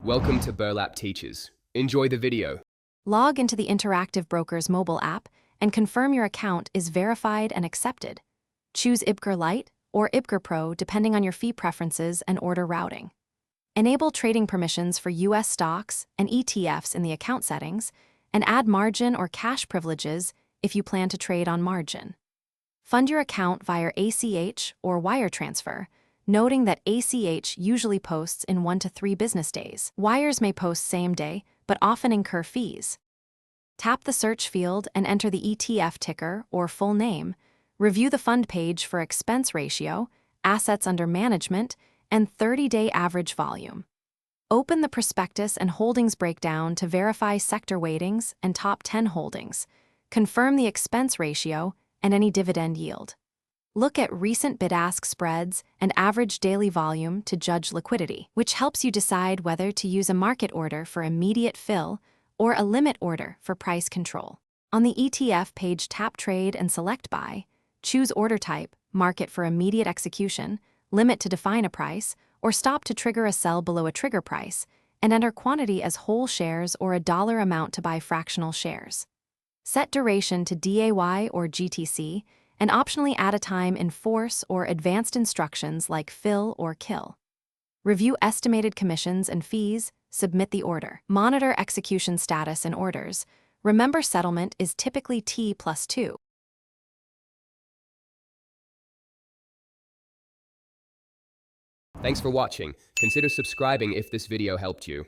Welcome to Burlap Teachers. Enjoy the video. Log into the Interactive Brokers mobile app and confirm your account is verified and accepted. Choose IBKR Lite or IBKR Pro depending on your fee preferences and order routing. Enable trading permissions for U.S. stocks and ETFs in the account settings, and add margin or cash privileges if you plan to trade on margin. Fund your account via ACH or wire transfer, noting that ACH usually posts in 1 to 3 business days. Wires may post same day, but often incur fees. Tap the search field and enter the ETF ticker or full name. Review the fund page for expense ratio, assets under management, and 30-day average volume. Open the prospectus and holdings breakdown to verify sector weightings and top 10 holdings. Confirm the expense ratio and any dividend yield. Look at recent bid-ask spreads and average daily volume to judge liquidity, which helps you decide whether to use a market order for immediate fill or a limit order for price control. On the ETF page, tap Trade and select Buy. Choose order type, market for immediate execution, limit to define a price, or stop to trigger a sell below a trigger price, and enter quantity as whole shares or a dollar amount to buy fractional shares. Set duration to DAY or GTC, and optionally add a time in force or advanced instructions like fill or kill. Review estimated commissions and fees, submit the order. Monitor execution status in orders. Remember, settlement is typically T+2. Thanks for watching. Consider subscribing if this video helped you.